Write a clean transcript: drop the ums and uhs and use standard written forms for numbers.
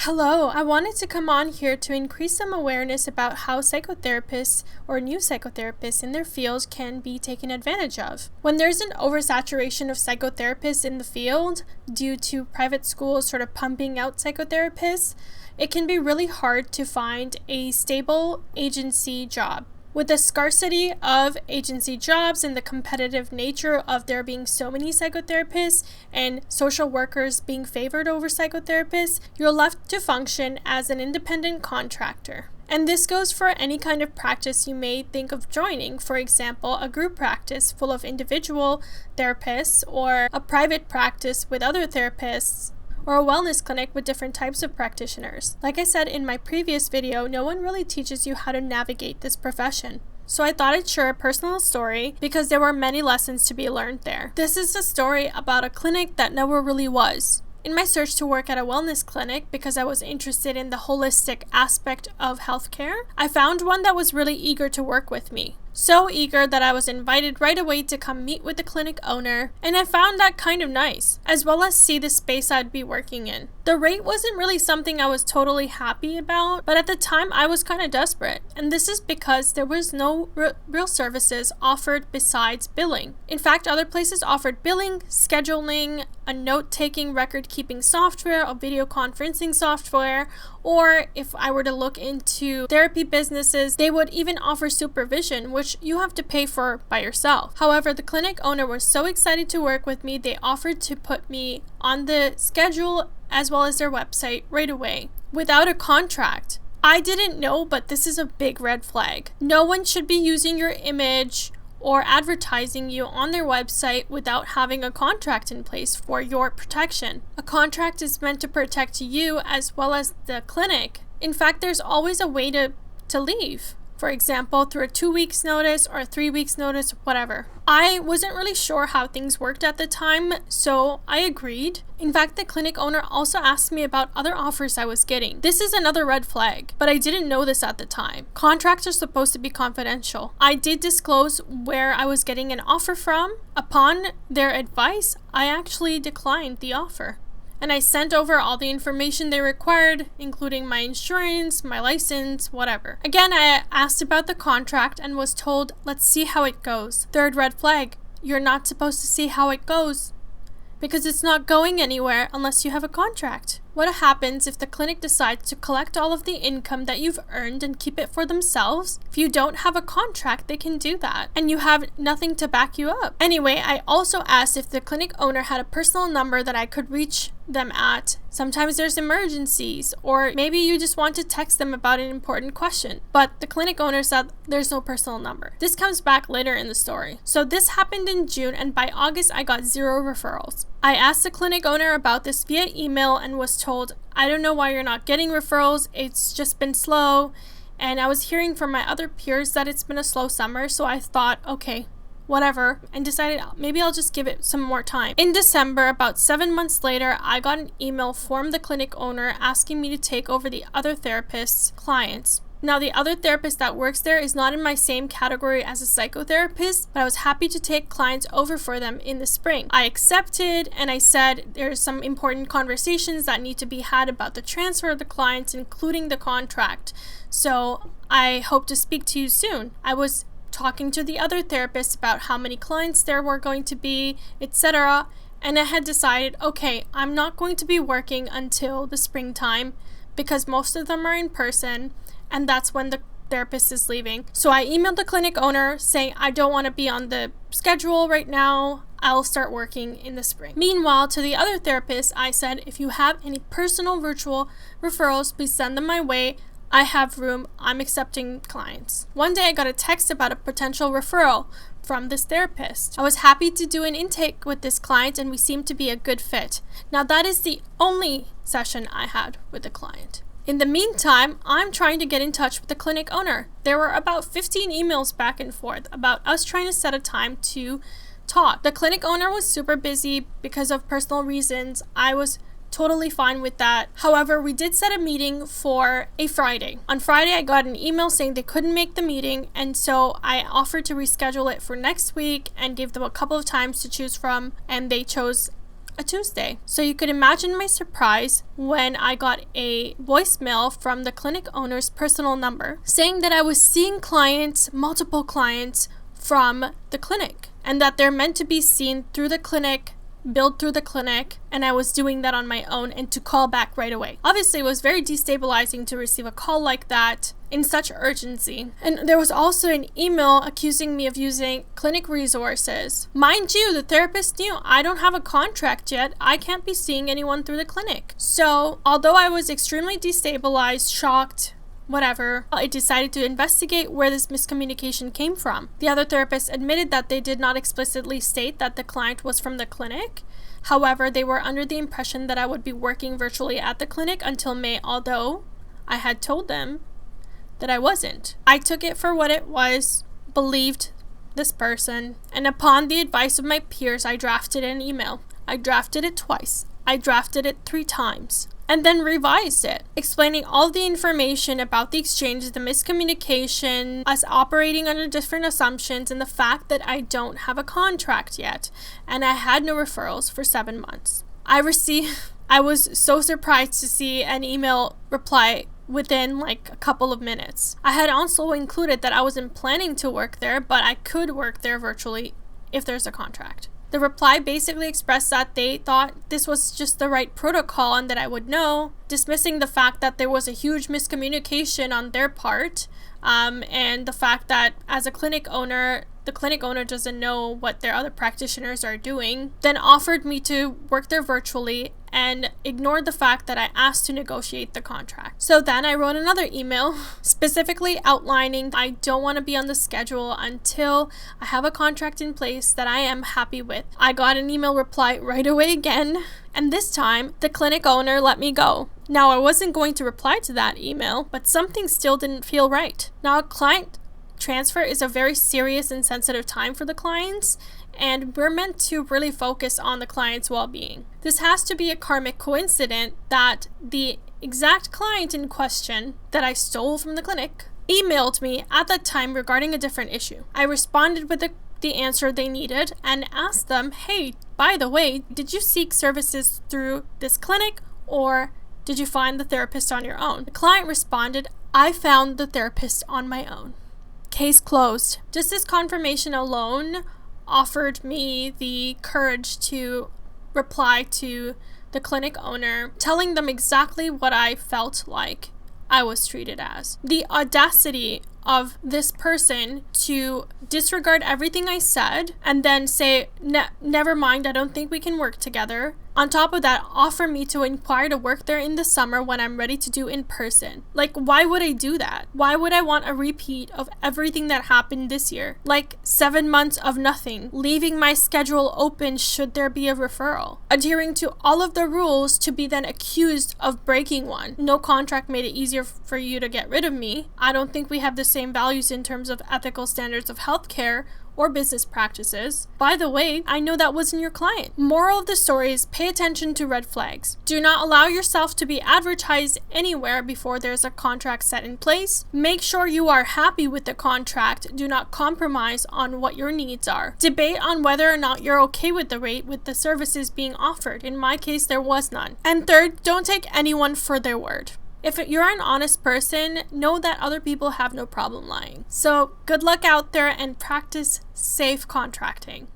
Hello, I wanted to come on here to increase some awareness about how psychotherapists or new psychotherapists in their fields can be taken advantage of. When there's an oversaturation of psychotherapists in the field due to private schools sort of pumping out psychotherapists, it can be really hard to find a stable agency job. With the scarcity of agency jobs and the competitive nature of there being so many psychotherapists and social workers being favored over psychotherapists, you're left to function as an independent contractor. And this goes for any kind of practice you may think of joining, for example, a group practice full of individual therapists or a private practice with other therapists, or a wellness clinic with different types of practitioners. Like I said in my previous video, no one really teaches you how to navigate this profession. So I thought I'd share a personal story because there were many lessons to be learned there. This is a story about a clinic that never really was. In my search to work at a wellness clinic, because I was interested in the holistic aspect of healthcare, I found one that was really eager to work with me. So eager that I was invited right away to come meet with the clinic owner, and I found that kind of nice, as well as see the space I'd be working in. The rate wasn't really something I was totally happy about, but at the time I was kind of desperate, and this is because there was no real services offered besides billing. In fact, other places offered billing, scheduling, a note-taking record-keeping software, a video conferencing software, or if I were to look into therapy businesses, they would even offer supervision, which you have to pay for by yourself. However, the clinic owner was so excited to work with me, they offered to put me on the schedule as well as their website right away, without a contract. I didn't know, but this is a big red flag. No one should be using your image or advertising you on their website without having a contract in place for your protection. A contract is meant to protect you as well as the clinic. In fact, there's always a way to leave. For example, through a 2 weeks notice or a 3 weeks notice, whatever. I wasn't really sure how things worked at the time, so I agreed. In fact, the clinic owner also asked me about other offers I was getting. This is another red flag, but I didn't know this at the time. Contracts are supposed to be confidential. I did disclose where I was getting an offer from. Upon their advice, I actually declined the offer. And I sent over all the information they required, including my insurance, my license, whatever. Again, I asked about the contract and was told, let's see how it goes. Third red flag, you're not supposed to see how it goes because it's not going anywhere unless you have a contract. What happens if the clinic decides to collect all of the income that you've earned and keep it for themselves? If you don't have a contract, they can do that, and you have nothing to back you up. Anyway, I also asked if the clinic owner had a personal number that I could reach them at. Sometimes there's emergencies, or maybe you just want to text them about an important question. But the clinic owner said there's no personal number. This comes back later in the story. So this happened in June, and by August I got 0 referrals. I asked the clinic owner about this via email and was told, I don't know why you're not getting referrals, it's just been slow. And I was hearing from my other peers that it's been a slow summer, so I thought, okay, whatever, and decided maybe I'll just give it some more time. In December, about 7 months later, I got an email from the clinic owner asking me to take over the other therapist's clients. Now, the other therapist that works there is not in my same category as a psychotherapist, but I was happy to take clients over for them in the spring. I accepted, and I said there's some important conversations that need to be had about the transfer of the clients, including the contract. So I hope to speak to you soon. I was talking to the other therapists about how many clients there were going to be, etc. And I had decided, okay, I'm not going to be working until the springtime because most of them are in person, and that's when the therapist is leaving. So I emailed the clinic owner saying I don't want to be on the schedule right now. I'll start working in the spring. Meanwhile, to the other therapist, I said, if you have any personal virtual referrals, please send them my way. I have room. I'm accepting clients. One day I got a text about a potential referral from this therapist. I was happy to do an intake with this client and we seemed to be a good fit. Now that is the only session I had with the client. In the meantime, I'm trying to get in touch with the clinic owner. There were about 15 emails back and forth about us trying to set a time to talk. The clinic owner was super busy because of personal reasons. I was totally fine with that. However, we did set a meeting for a Friday. On Friday, I got an email saying they couldn't make the meeting, and so I offered to reschedule it for next week and gave them a couple of times to choose from, and they chose a Tuesday. So you could imagine my surprise when I got a voicemail from the clinic owner's personal number saying that I was seeing clients, multiple clients from the clinic, and that they're meant to be seen through the clinic, billed through the clinic, and I was doing that on my own and to call back right away. Obviously, it was very destabilizing to receive a call like that in such urgency. And there was also an email accusing me of using clinic resources. Mind you, the therapist knew I don't have a contract yet. I can't be seeing anyone through the clinic. So, although I was extremely destabilized, shocked, whatever, I decided to investigate where this miscommunication came from. The other therapist admitted that they did not explicitly state that the client was from the clinic. However, they were under the impression that I would be working virtually at the clinic until May, although I had told them that I wasn't. I took it for what it was, believed this person, and upon the advice of my peers, I drafted an email. I drafted it twice. I drafted it 3 times. And then revised it, explaining all the information about the exchanges, the miscommunication, us operating under different assumptions, and the fact that I don't have a contract yet, and I had no referrals for 7 months. I was so surprised to see an email reply within like a couple of minutes. I had also included that I wasn't planning to work there, but I could work there virtually if there's a contract. The reply basically expressed that they thought this was just the right protocol and that I would know, dismissing the fact that there was a huge miscommunication on their part, and the fact that as a clinic owner, the clinic owner doesn't know what their other practitioners are doing, then offered me to work there virtually and ignored the fact that I asked to negotiate the contract. So then I wrote another email specifically outlining I don't want to be on the schedule until I have a contract in place that I am happy with. I got an email reply right away again, and this time the clinic owner let me go. Now I wasn't going to reply to that email, but something still didn't feel right. Now a client transfer is a very serious and sensitive time for the clients, and we're meant to really focus on the client's well-being. This has to be a karmic coincidence that the exact client in question that I stole from the clinic emailed me at that time regarding a different issue. I responded with the answer they needed and asked them, hey, by the way, did you seek services through this clinic or did you find the therapist on your own? The client responded, I found the therapist on my own. Case closed. Just this confirmation alone offered me the courage to reply to the clinic owner, telling them exactly what I felt like I was treated as. The audacity of this person to disregard everything I said and then say, never mind, I don't think we can work together. On top of that, offer me to inquire to work there in the summer when I'm ready to do in person. Like, why would I do that? Why would I want a repeat of everything that happened this year? Like 7 months of nothing, leaving my schedule open should there be a referral, adhering to all of the rules to be then accused of breaking one. No contract made it easier for you to get rid of me. I don't think we have the same values in terms of ethical standards of healthcare or business practices. By the way, I know that wasn't your client. Moral of the story is pay attention to red flags. Do not allow yourself to be advertised anywhere before there's a contract set in place. Make sure you are happy with the contract. Do not compromise on what your needs are. Debate on whether or not you're okay with the rate with the services being offered. In my case, there was none. And third, don't take anyone for their word. If you're an honest person, know that other people have no problem lying. So good luck out there and practice safe contracting.